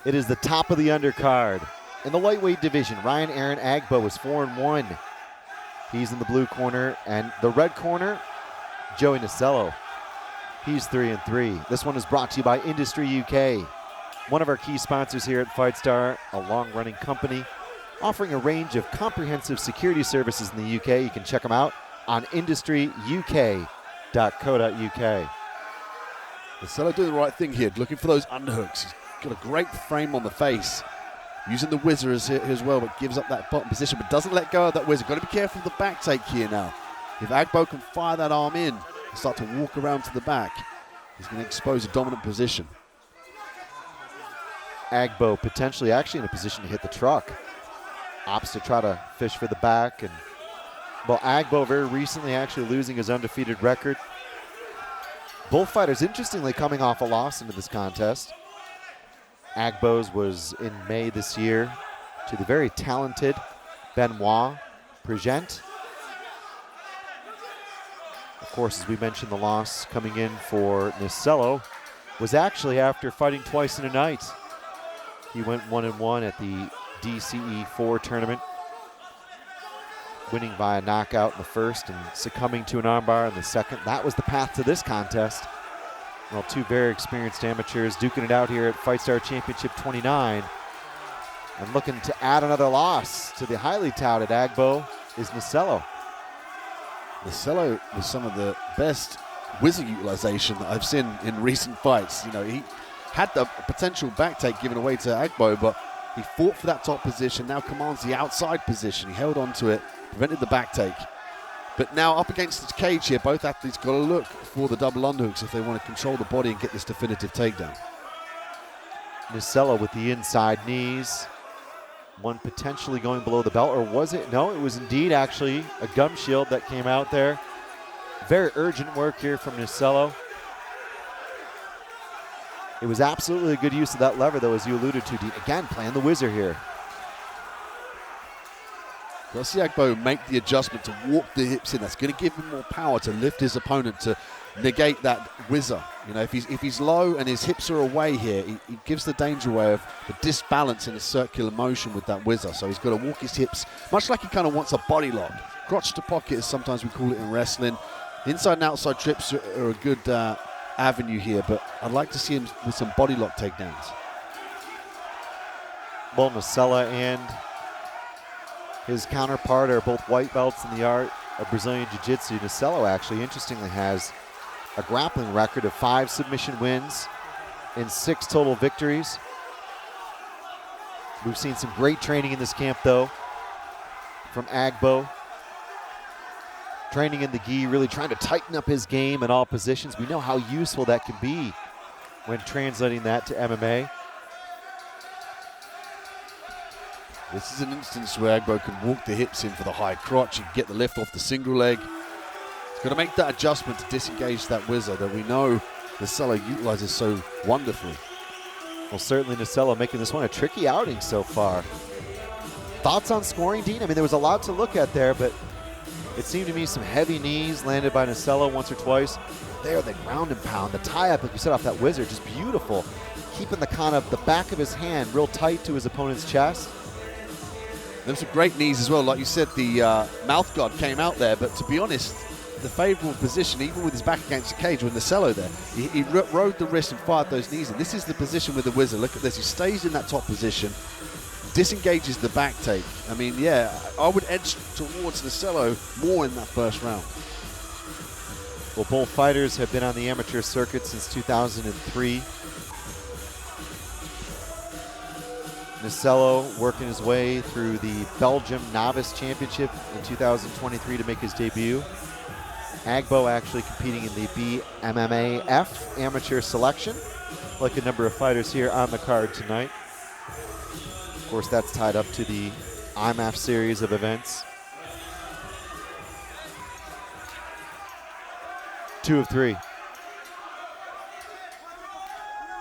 It is the top of the undercard. In the lightweight division, Ryan Aaron Agbo is 4-1. He's in the blue corner. And the red corner, Joey Nasello. He's 3-3. This one is brought to you by Industry UK, one of our key sponsors here at FightStar, a long-running company offering a range of comprehensive security services in the UK. You can check them out on industryuk.co.uk. Nasello doing the right thing here, looking for those underhooks. He's got a great frame on the face. Using the whizzer as well, but gives up that bottom position, but doesn't let go of that whizzer. Got to be careful of the back take here now. If Agbo can fire that arm in and start to walk around to the back, he's going to expose a dominant position. Agbo potentially actually in a position to hit the truck. Opts to try to fish for the back. And well, Agbo very recently actually losing his undefeated record. Both fighters interestingly coming off a loss into this contest. Agbo's was in May this year to the very talented Benoit Prigent. Of course, as we mentioned, the loss coming in for Nasello was actually after fighting twice in a night. He went 1-1 at the DCE 4 tournament, winning via knockout in the first and succumbing to an armbar in the second. That was the path to this contest. Well, two very experienced amateurs duking it out here at FightStar Championship 29. And looking to add another loss to the highly touted Agbo is Nasello. Nasello was some of the best whizzer utilization that I've seen in recent fights. You know, he had the potential back take given away to Agbo, but he fought for that top position, now commands the outside position. He held on to it, prevented the back take. But now up against the cage here, both athletes got to look for the double underhooks if they want to control the body and get this definitive takedown. Nasello with the inside knees. One potentially going below the belt, or was it? No, it was indeed actually a gum shield that came out there. Very urgent work here from Nasello. It was absolutely a good use of that lever, though, as you alluded to, Dean. Again, playing the whizzer here. We'll see Agbo make the adjustment to walk the hips in. That's going to give him more power to lift his opponent to negate that whizzer. You know, if he's low and his hips are away here, he gives the danger away of the disbalance in a circular motion with that whizzer. So he's got to walk his hips, much like he kind of wants a body lock. Crotch to pocket, as sometimes we call it in wrestling. Inside and outside trips are a good avenue here, but I'd like to see him with some body lock takedowns. Well, Nasello and his counterpart are both white belts in the art of Brazilian Jiu-Jitsu. Nasello actually, interestingly, has a grappling record of 5 submission wins and 6 total victories. We've seen some great training in this camp, though, from Agbo. Training in the gi, really trying to tighten up his game in all positions. We know how useful that can be when translating that to MMA. This is an instance where Agbo can walk the hips in for the high crotch and get the lift off the single leg. He's got to make that adjustment to disengage that whizzer that we know Nasello utilizes so wonderfully. Well, certainly Nasello making this one a tricky outing so far. Thoughts on scoring, Dean? I mean, there was a lot to look at there, but it seemed to me some heavy knees landed by Nasello once or twice. There, the ground and pound, the tie-up, like you said, off that whizzer, just beautiful. Keeping the kind of the back of his hand real tight to his opponent's chest. There's some great knees as well. Like you said, the mouth guard came out there, but to be honest, the favorable position, even with his back against the cage with Nasello there, he rode the wrist and fired those knees in. This is the position with the whizzer. Look at this. He stays in that top position, disengages the back take. I mean, yeah, I would edge towards Nasello more in that first round. Well, both fighters have been on the amateur circuit since 2003. Nasello working his way through the Belgium Novice Championship in 2023 to make his debut. Agbo actually competing in the BMMAF amateur selection, like a number of fighters here on the card tonight. Of course, that's tied up to the IMAF series of events. 2 of 3.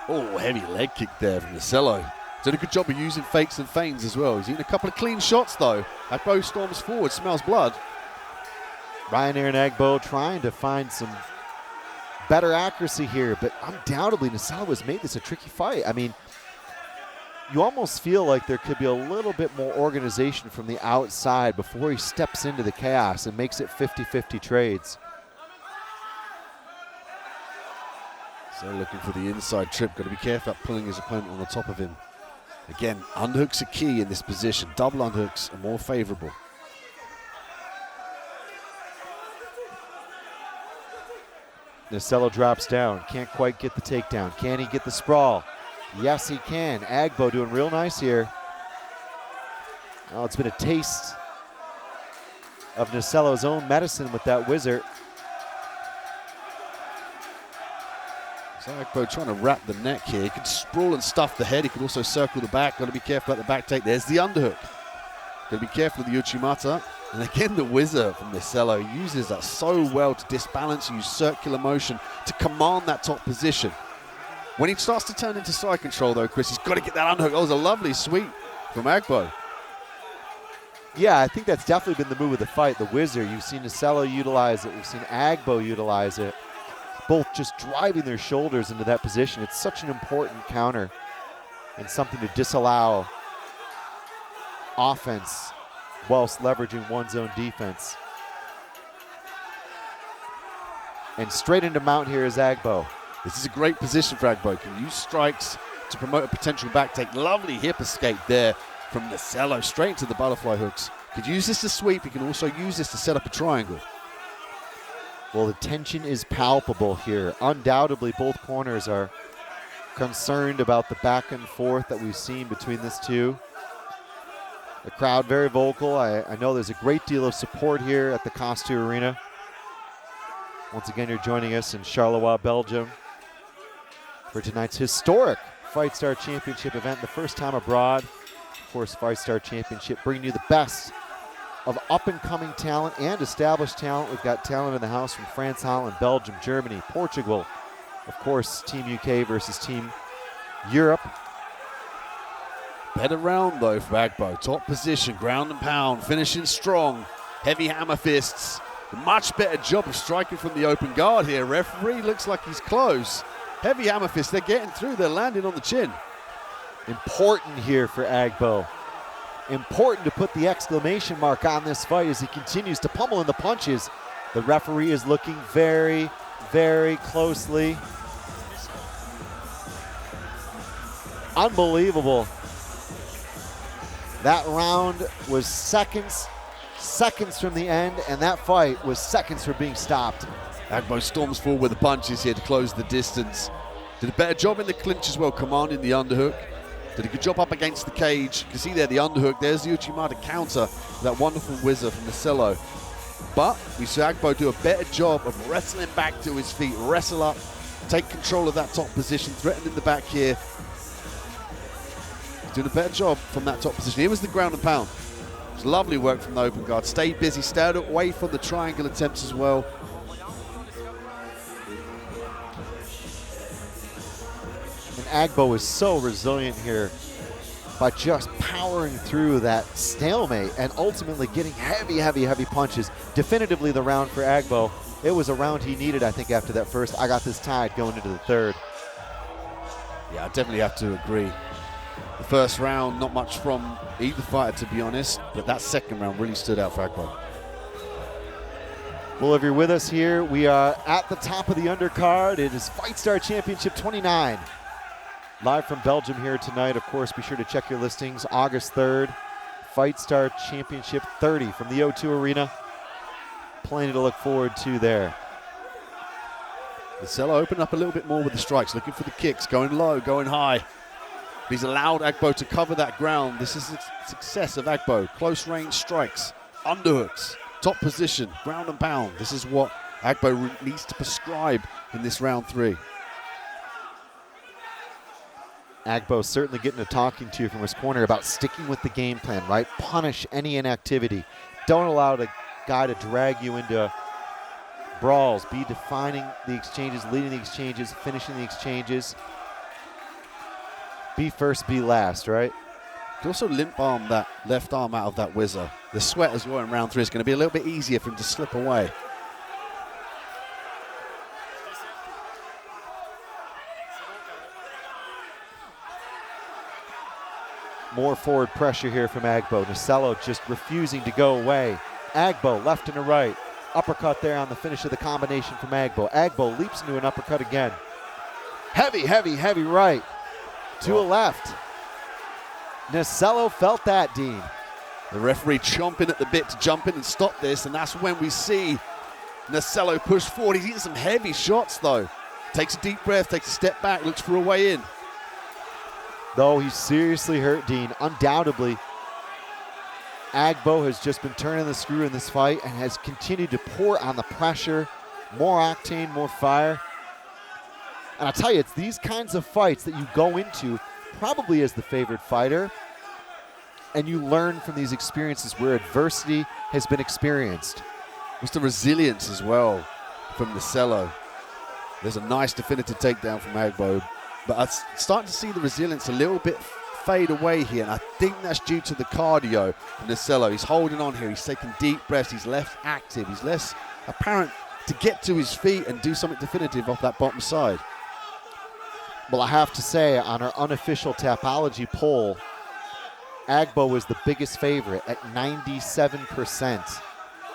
Oh, heavy leg kick there from Nasello. Did a good job of using fakes and feigns as well. He's eaten a couple of clean shots, though. Agbo storms forward, smells blood. Ryan Aaron Agbo trying to find some better accuracy here, but undoubtedly Nasello has made this a tricky fight. I mean, you almost feel like there could be a little bit more organization from the outside before he steps into the chaos and makes it 50-50 trades. So looking for the inside trip. Got to be careful about pulling his opponent on the top of him. Again, underhooks are key in this position. Double underhooks are more favorable. Nasello drops down, can't quite get the takedown. Can he get the sprawl? Yes, he can. Agbo doing real nice here. Oh, it's been a taste of Nasello's own medicine with that whizzer. So Agbo trying to wrap the neck here. He could sprawl and stuff the head. He could also circle the back. Got to be careful at the back take. There's the underhook. Got to be careful of the Uchimata. And again, the whizzer from Nasello uses that so well to disbalance, use circular motion to command that top position. When he starts to turn into side control, though, Chris, he's got to get that underhook. That was a lovely sweep from Agbo. Yeah, I think that's definitely been the move of the fight, the whizzer. You've seen Nasello utilize it. We've seen Agbo utilize it. Both just driving their shoulders into that position. It's such an important counter and something to disallow offense whilst leveraging one's own defense. And straight into mount here is Agbo. This is a great position for Agbo. Can use strikes to promote a potential back take. Lovely hip escape there from Nasello, straight into the butterfly hooks. Could use this to sweep. He can also use this to set up a triangle. Well, the tension is palpable here. Undoubtedly, both corners are concerned about the back and forth that we've seen between these two. The crowd very vocal. I know there's a great deal of support here at the Costu Arena. Once again, you're joining us in Charleroi, Belgium for tonight's historic FightStar Championship event, the first time abroad. Of course, FightStar Championship bringing you the best of up-and-coming talent and established talent. We've got talent in the house from France, Holland, Belgium, Germany, Portugal. Of course, Team UK versus Team Europe. Better round, though, for Agbo. Top position, ground and pound, finishing strong. Heavy hammer fists. Much better job of striking from the open guard here. Referee looks like he's close. Heavy hammer fists. They're getting through. They're landing on the chin. Important here for Agbo. Important to put the exclamation mark on this fight as he continues to pummel in the punches. The referee is looking very, very closely. Unbelievable. That round was seconds from the end, and that fight was seconds from being stopped. Agbo storms forward with the punches here to close the distance. Did a better job in the clinch as well, commanding the underhook. Did a good job up against the cage. You can see there the underhook. There's the Uchimata counter. That wonderful whizzer from Nasello. But we saw Agbo do a better job of wrestling back to his feet, wrestle up, take control of that top position, threatening the back here. Doing a better job from that top position. Here was the ground and pound. It was lovely work from the open guard. Stayed busy, stayed away from the triangle attempts as well. And Agbo is so resilient here by just powering through that stalemate and ultimately getting heavy punches. Definitively the round for Agbo. It was a round he needed, I think, after that first. I got this tied going into the third. Yeah, I definitely have to agree. The first round, not much from either fighter, to be honest, but that second round really stood out for Agbo. Well, if you're with us here, we are at the top of the undercard. It is FightStar Championship 29. Live from Belgium here tonight. Of course, be sure to check your listings. August 3rd, FightStar Championship 30 from the O2 Arena. Plenty to look forward to there. Nasello opened up a little bit more with the strikes, looking for the kicks, going low, going high. He's allowed Agbo to cover that ground. This is the success of Agbo. Close range strikes, underhooks, top position, ground and pound. This is what Agbo needs to prescribe in this round 3. Agbo certainly getting a talking to from his corner about sticking with the game plan, right? Punish any inactivity. Don't allow the guy to drag you into brawls. Be defining the exchanges, leading the exchanges, finishing the exchanges. Be first, be last, right? He also limp arm that left arm out of that whizzer. The sweat as well in round 3 is going to be a little bit easier for him to slip away. More forward pressure here from Agbo. Nasello just refusing to go away. Agbo left and a right. Uppercut there on the finish of the combination from Agbo. Agbo leaps into an uppercut again. Heavy, heavy, heavy right to a left. Nasello felt that, Dean. The referee chomping at the bit to jump in and stop this, and that's when we see Nasello push forward. He's eating some heavy shots, though. Takes a deep breath, takes a step back, looks for a way in. Though he's seriously hurt, Dean, undoubtedly, Agbo has just been turning the screw in this fight and has continued to pour on the pressure. More octane, more fire. And I'll tell you, it's these kinds of fights that you go into probably as the favored fighter, and you learn from these experiences where adversity has been experienced. What's the resilience as well from Nasello? There's a nice definitive takedown from Agbo, but I'm starting to see the resilience a little bit fade away here, and I think that's due to the cardio from Nasello. He's holding on here, he's taking deep breaths, he's less active, he's less apparent to get to his feet and do something definitive off that bottom side. Well, I have to say, on our unofficial Tapology poll, Agbo was the biggest favorite at 97%.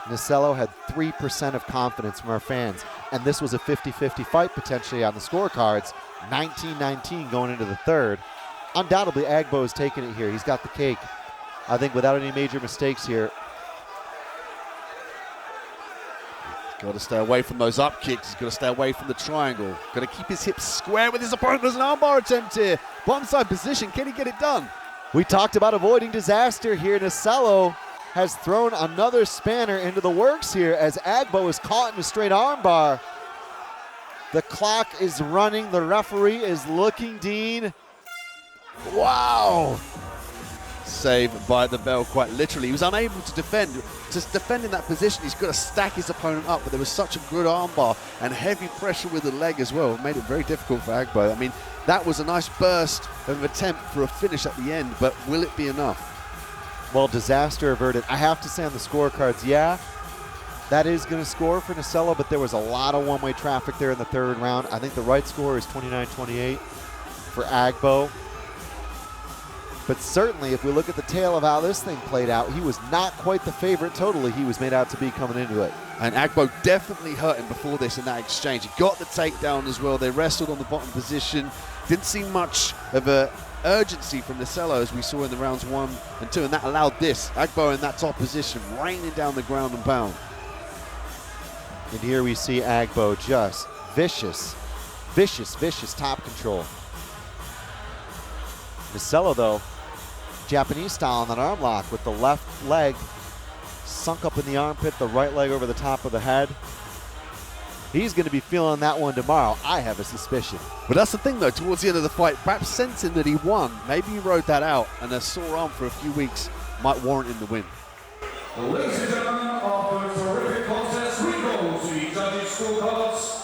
Nasello had 3% of confidence from our fans, and this was a 50-50 fight potentially on the scorecards, 19-19 going into the third. Undoubtedly, Agbo has taken it here. He's got the cake, I think, without any major mistakes here. Got to stay away from those up kicks. He's got to stay away from the triangle. Got to keep his hips square with his opponent. There's an armbar attempt here. Bottom side position. Can he get it done? We talked about avoiding disaster here. Nasello has thrown another spanner into the works here as Agbo is caught in a straight armbar. The clock is running. The referee is looking, Dean. Wow. Saved by the bell, quite literally. He was unable to defend. Just defending that position, he's got to stack his opponent up, but there was such a good armbar and heavy pressure with the leg as well. It made it very difficult for Agbo. I mean, that was a nice burst of an attempt for a finish at the end, but will it be enough? Well, disaster averted. I have to say on the scorecards, yeah, that is going to score for Nasello, but there was a lot of one-way traffic there in the third round. I think the right score is 29-28 for Agbo. But certainly, if we look at the tail of how this thing played out, he was not quite the favorite totally he was made out to be coming into it. And Agbo definitely hurt him before this in that exchange. He got the takedown as well. They wrestled on the bottom position. Didn't see much of a urgency from Nasello as we saw in the rounds 1 and 2, and that allowed this. Agbo in that top position, raining down the ground and pound. And here we see Agbo just vicious, vicious, vicious top control. Nasello, though, Japanese style on that arm lock with the left leg sunk up in the armpit, the right leg over the top of the head. He's going to be feeling that one tomorrow. I have a suspicion. But that's the thing, though, towards the end of the fight, perhaps sensing that he won, maybe he rode that out, and a sore arm for a few weeks might warrant him the win. Ladies and gentlemen, after a terrific contest, we go to the judges' scorecards.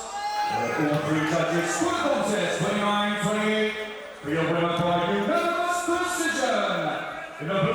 All three judges score the contest 29-28 for your winner by unanimous decision. In the